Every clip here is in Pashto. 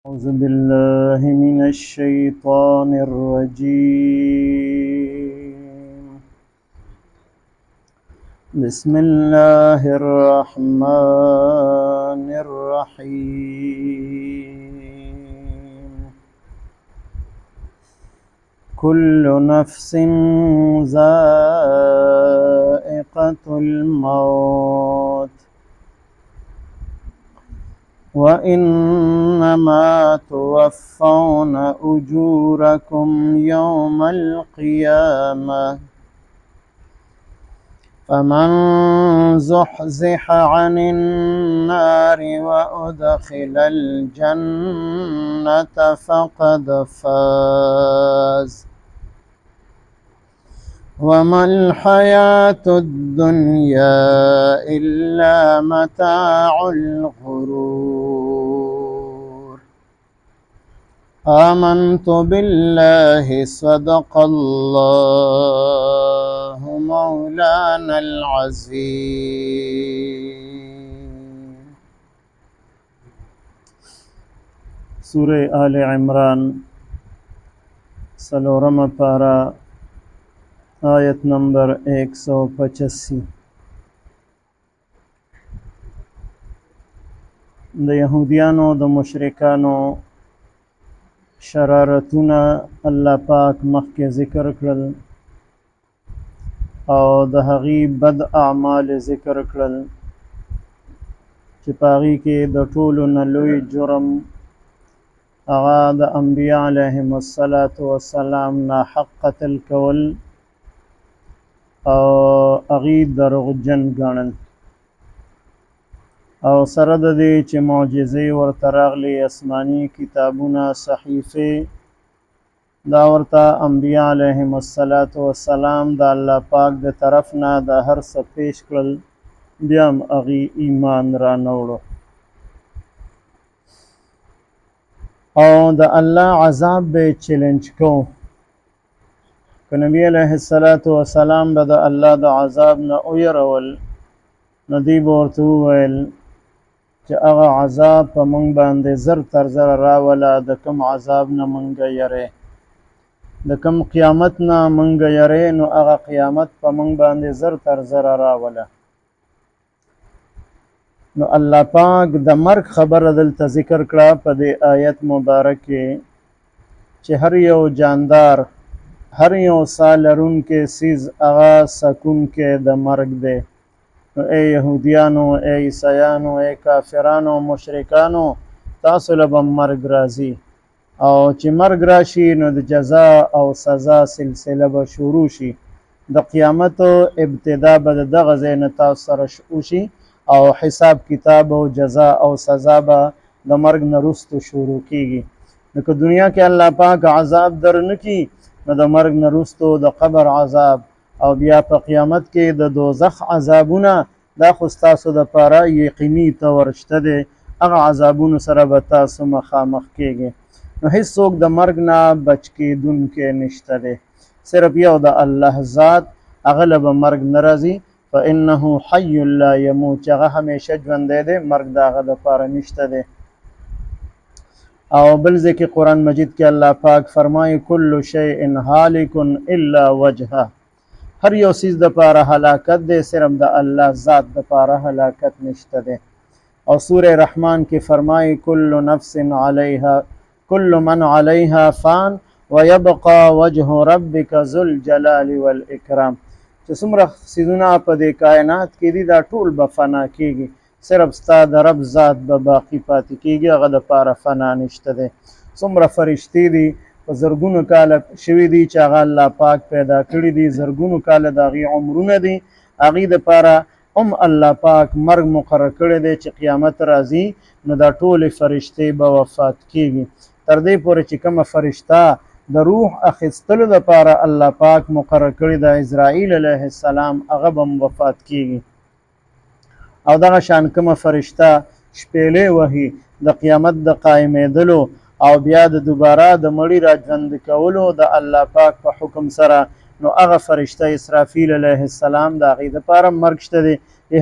أعوذ بالله من الشيطان الرجيم. بسم الله الرحمن الرحيم. كل نفس ذائقة الموت وإنما توفون أجوركم يوم القيامة فمن زحزح عن النار وأدخل الجنة فقد فاز وما الحياة الدنيا إلا متاع الغرور. آمنت بالله صدق الله مولانا العظيم. سورة آل عمران سلورم پارا آیت نمبر 185. د یهودیانو د مشرکانو شرارتونه الله پاک مخکې ذکر کړل او د هغې بد اعمال ذکر کړل چې په هغې کې د ټولو نه لوی جرم هغه د انبیا علیهم السلام ناحق قتل کول او هغې دروغجن ګڼل او سره د دې چې معجزې ورته راغلي آسماني کتابونه صحیفې دا ورته انبیا علیهم السلام د الله پاک د طرف نه د هر څه پیش کړل بیا هم هغې ایمان را نه وړو او د الله عذاب به چیلنج کو که نبی علیه السلام به د الله د عذاب نه ویرول نو دوی به ورته وویل چې هغه عذاب په موږ باندې زر تر زره راوله د کوم عذاب نه موږ یری د کوم قیامت نه موږ یری نو هغه قیامت په موږ باندې زر تر زره راوله نو الله پاک د مرګ خبره دلته ذکر کړه په دې آیت مبارک کې چې هر یو جاندار هر یو ساه لرونکی څیز هغه سکونکی د مرګ دی نو ای یهودیانو ای عیسیانو ای کافرانو مشرکانو تاسو له به مرګ راځي او چې مرګ راشي نو د جزا او سزا سلسله به شروع شي د قیامت ابتدا به د دغه ځای نه تاسو سره وشي او حساب کتاب او جزا او سزا به د مرګ نه وروسته شروع کیږي نو که دنیا کې الله پاک عذاب در نه کي نو د مرګ نه وروسته د قبر عذاب او بیا په قیامت کې د دوزخ عذابونه دا خو ستاسو دپاره یقیني طور شته دی هغه عذابونو سره به تاسو مخامخ کیږئ نو هیڅوک د مرګ نه بچ کیدونکی نشته دی صرف یو د الله ذات هغه له به مرګ نه راځي فانه حی لا یموت چې هغه همیشه ژوندی دی مرګ د هغه دپاره نشته دی او بل ځای کې قرآن مجید کې الله پاک فرمایي کل شیء هالک الا وجهه هر یو څیز دپاره هلاکت دی صرف د الله ذات دپاره هلاکت نشته دی او سوره رحمان کې فرمایي کل نفس علیها کل من علیها فان ويبقى وجه ربک ذو الجلال والاکرام چې څومره څیزونه په دې کائنات کې دي دا ټول به فنا کیږي صرف ستا د رب ذات به باقی پاتې کیږي هغه دپاره فنا نشته دی څومره فرشتې دي په زرګونو کاله شوي دي چې هغه الله پاک پیدا کړي دي زرګونو کاله د هغې عمرونه دي هغې دپاره الله پاک مرګ مقرر کړی دی چې قیامت راځي نو دا ټولې فرشتې به وفات کیږي تر دې پورې چې کومه فرشته د روح اخیستلو دپاره الله پاک مقرر کړی د اسرائیل علیه السلام هغه به وفات کیږي او دغه شان کومه فرشته شپېلې وهي د قیامت د قایمېدلو او بیا د دوباره د مړي را ژوندي کولو د الله پاک په حکم سره نو هغه فرشته اسرافیل علیه السلام د هغې دپاره مرګ شته دی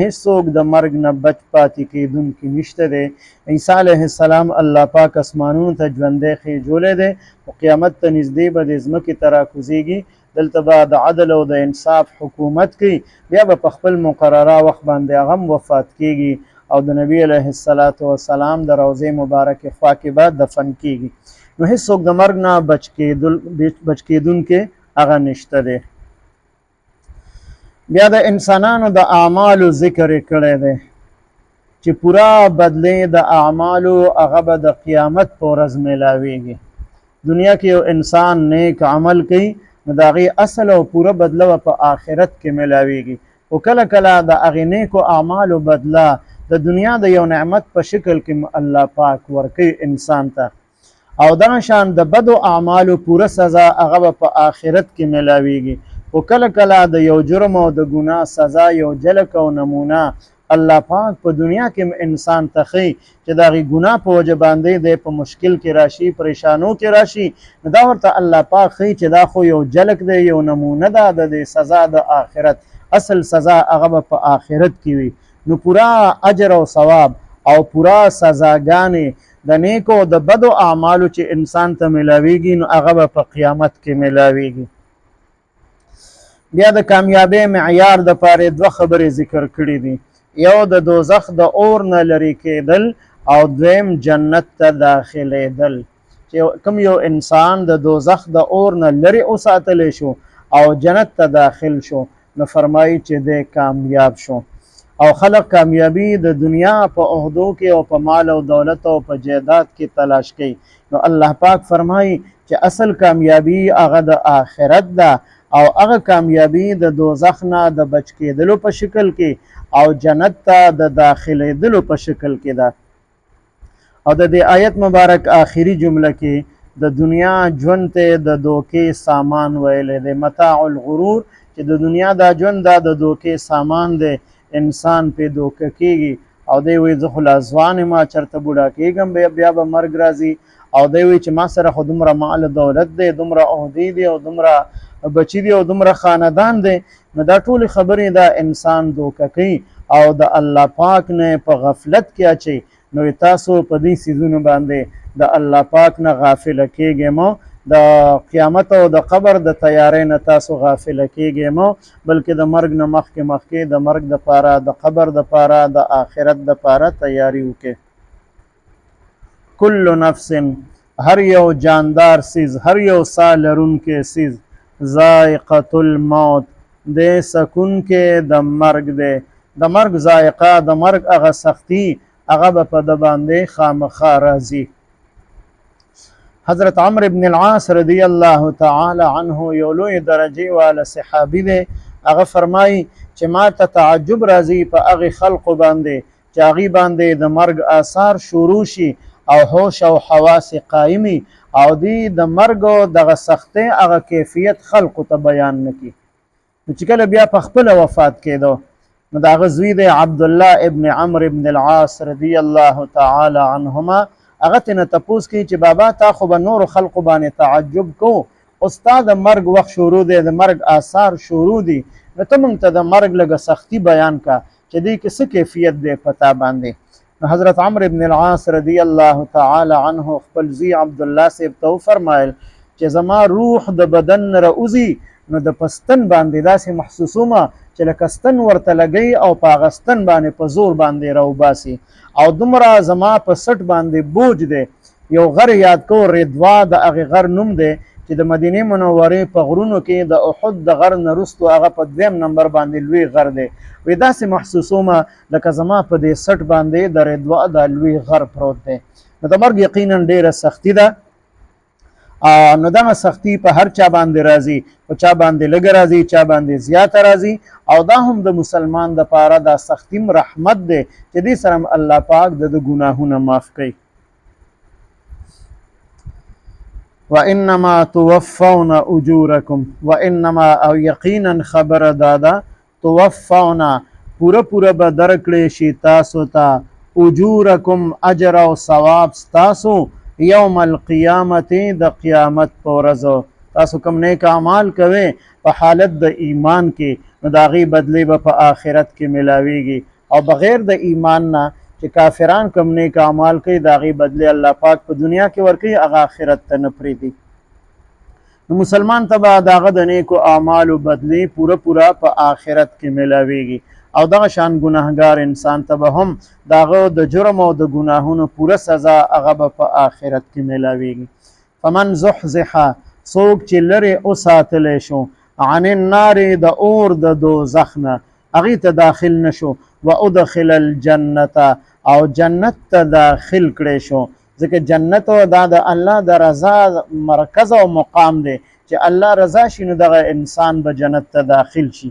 هیڅوک د مرګ نه بچ پاتې کېدونکي نشته دی. عیسی علیه السلام الله پاک اسمانونو ته ژوندی خېجولی دی، خو قیامت ته نږدې به د ځمکې ته راکوزېږي، دلته به د عدل او د انصاف حکومت کوي، بیا به په خپل مقرره وخت باندې هغه هم وفات کېږي او د نبی علیه السلام د روضې مبارکې خوا کې به دفن کېږي. نو هیڅوک د مرګ نه بچ کېدونکی هغه نشته دی. بیا د انسانانو د اعمالو ذکر یې کړی دی چې پوره بدلې د اعمالو هغه به د قیامت په ورځ میلاویږي. دنیا کې یو انسان نیک عمل کوي نو د هغې اصل او پوره بدله به په آخرت کې میلاویږي، خو کله کله د هغې نیکو اعمالو بدله د دنیا د یو نعمت په شکل کې الله پاک ورکوي انسان ته، او دغه شان د بدو اعمالو پوره سزا هغه به په آخرت کې میلاویږي. خو کله کله د یو جرم او د ګناه سزا یو جلک او نمونه الله پاک په دنیا کې انسان ته ښیي چې د هغې ګناه په وجه باندې دی په مشکل کې راشي، پریشانو کې راشي، نو دا ورته الله پاک ښیي چې دا خو یو جلک دی، یو نمونه ده د دې سزا د آخرت، اصل سزا هغه به په آخرت کې وي. نو پورا اجر او ثواب او پورا سزاګانې د نیکو او د بدو اعمالو چې انسان ته میلاویږي نو هغه به په قیامت کې میلاویږي. بیا د کامیابۍ معیار د پاره دوه خبرې ذکر کړي دي، یو د دوزخ د اور نه لرې کېدل او دویم جنت ته داخلېدل. چې کوم یو انسان د دوزخ د اور نه لرې وساتلی شو او جنت ته داخل شو نو فرمایي چې دی کامیاب شو. او خلق کامیابی د دنیا په عہدو کې او په مال او دولت او په جیدات کې تلاش کوي، نو الله پاک فرمایي چې اصل کامیابی هغه د آخرت ده او هغه کامیابی د دوزخ نه د بچ کېدلو په شکل کې او جنت ته د داخلېدلو په شکل کې ده. او د دې آیت مبارک آخري جمله کې د دنیا ژوند ته د دوکې سامان ویلی دی، متاع الغرور، چې د دنیا دا ژوند دا د دوکې سامان دی، انسان پې دوکه کېږي او دی وایي زه خو لا ځوان یم چېرته بوډا کېږم بیا به مرګ راځي، او دی وایي چې ما سره خو دومره مال دولت دی، دومره عہدې دي او دومره بچي دي او دومره خاندان دی. نو دا ټولې خبرې دا انسان دوکه کوي او د الله پاک نه په غفلت کې اچوي. نو تاسو په دې څیزونو باندې د الله پاک نه غافله کېږئ مو، د قیامت او د قبر د تیارۍ نه تاسو غافله کېږئ مو، بلکې د مرګ نه مخکې د مرګ دپاره، د قبر دپاره، د آخرت دپاره تیاری وکړئ. کل نفس، هر یو جاندار سیز، هر یو ساه لرونکی سیز، ذائقة الموت، دی سکون کې د مرګ دی، د مرګ ذائقه، د مرګ هغه سختی هغه به په ده باندې خامخا راځي. حضرت عمرو ابن العاص رضی الله تعالی عنه یو لوی درجې والا صحابي دی، هغه فرمایي چې ما ته تعجب راځي په هغې خلقو باندې چې هغې باندې د مرګ آثار شروع شي او هوش او حواس قایمي او دی د مرګ دغه سختۍ هغه کیفیت خلقو ته بیان نه کړي. نو چې کله بیا په خپله وفات کېدو نو د هغه زوی دی عبدالله ابن عمرو ابن العاص رضی الله تعالی عنهما، هغه ترې نه تپوس کوي چې بابا تا خو به نورو خلقو باندې تعجب کوو، خو ستا د مرګ وخت شروع دی، د مرګ آثار شروع دي، نو ته موږ ته د مرګ لږه سختي بیان کا چې دې کې څه کیفیت دی په تا باندې. نو حضرت عمرو ابن العاص رضی الله تعالی عنه خپل زوی عبدالله صاحب ته وفرمایل چې زما روح د بدن نه راوځي نو د پستن باندې داسې محسوسومه چې لکه ستن ورته لګوي او په هغه ستن باندې په زور باندې راوباسي، او دومره زما په سټ باندې بوج دی. یو غر یاد کو، ردوا د هغې غر نوم دی چې د مدینې منورې په غرونو کې د احد د غر نه وروستو هغه په 2م نمبر باندې لوی غر دی. وی داسې محسوسومه لکه زما په دې سټ باندې د ردوا د لوی غر پروت دی. نو د مرګ یقینا ډیره سختی ده، نو دغه سختی په هر چا باندې راځي، په چا باندې لږه راځي، چا باندې زیاته راځي، او دا هم د مسلمان دپاره دا سختیم رحمت دی چې دې سره الله پاک د ګناهونه معاف کوي. وانما توفون اجورکم، وانما او یقینا خبر دادا، توفون پوره به درکړی شي تاسو ته اجورکم اجر او ثواب ستاسو یوم القیامت د قیامت په ورځ. تاسو کوم نیک اعمال کوئ په حالت د ایمان کې نو د هغې بدلی به په آخرت کې ملاویږي. او بغیر د ایمان نه چې کافران کوم نیک اعمال کوي د هغې بدلی الله پاک په دنیا کې ورکوي، هغه آخرت ته نه پرېږدي. نو مسلمان ته به د هغه د نیکو اعمالو بدلی پوره په آخرت کې ملاویږي. او دغه شان ګناهګار انسان ته به هم د هغه د جرم او د ګناهونو پوره سزا هغه به په آخرت کې ملاویږي. فمن زحزح، څوک چې لرې وساتلی شو، عن النار د اور د دوزخ نه، هغې ته داخل نشو، و ادخل الجنت او جنت ته داخل کړی شو. ځکه جنت دا د الله د رضا مرکز او مقام دی، چې الله رضا شي نو دغه انسان به جنت ته داخل شي.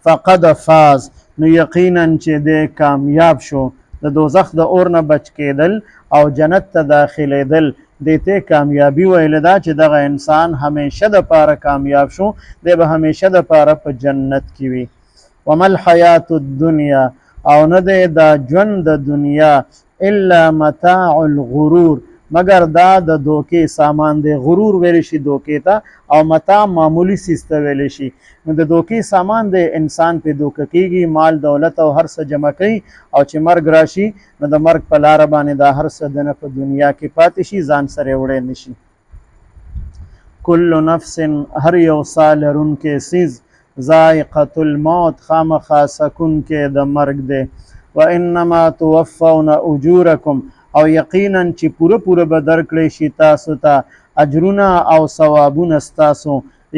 فقد فاز، نو یقینا چې دی کامیاب شو. د دوزخ د اور نه بچ کېدل او جنت ته داخلېدل دې ته کامیابي ویل دا چې دغه انسان همیشه د پاره کامیاب شو، دی به همیشه د پاره په جنت کې وي. وما الحیات الدنیا، او نه دی دا ژوند د دنیا، الا متاع الغرور، مگر دا د دوکې سامان دی. غرور ویل شي دوکې ته، او متاع معمولی څیز ته ویل شي. نو د دوکې سامان دی، انسان پې دوکه کېږي، مال دولت او هر څه جمع کوي، او چې مرګ راشي نو د مرګ په لاره باندې دا هر څه دنه په دنیا کې پاتې شي، ځان سره یې وړی نه شي. کل نفس، هر یو سا لرونکی څیز، ذائقة الموت، خامخا سکونکی د مرګ دی. و انما توفون اجورکم، او یقینا چې پوره به درکړی شي تاسو ته اجرونه او ثوابونه ستاسو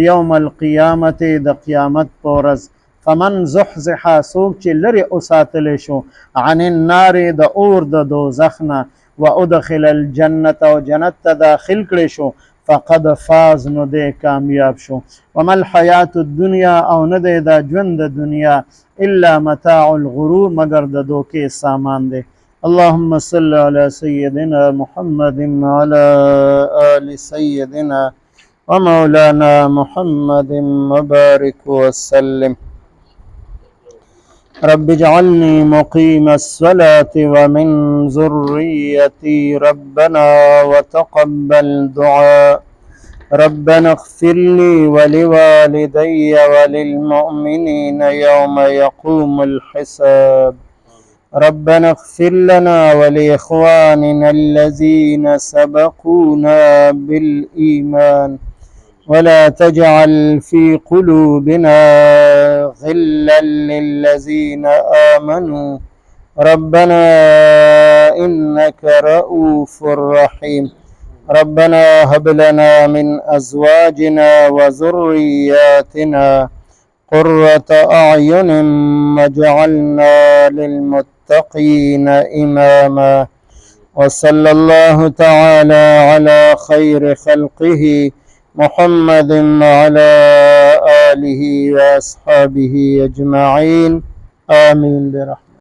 یوم القیامت، د قیامت په ورځ. فمن زحزح، څوک چې لرې وساتلی شو، عن النار د اور د دوزخ نه، و ادخل الجنت او جنت ته داخل کړی شو، فقد فاز، نو دی کامیاب شو. وما الحیات الدنیا، او نه دی دا ژوند د دنیا، الا متاع الغرور، مگر د دوکې سامان دی. اللهم صل على سيدنا محمد وعلى آل سيدنا ومولانا محمد وبارك وسلم. رب اجعلني مقيم الصلاة ومن ذريتي، ربنا وتقبل دعاء. ربنا اغفر لي ولوالدي وللمؤمنين يوم يقوم الحساب. ربنا اغفر لنا ولإخواننا الذين سبقونا بالإيمان، ولا تجعل في قلوبنا غلا للذين آمنوا، ربنا إنك رؤوف رحيم. ربنا هب لنا من أزواجنا وذرياتنا قرة أعين واجعلنا للمتقين إماما. وصلى الله تعالى على خير خلقه محمد وعلى آله وأصحابه أجمعين، آمين برحمته.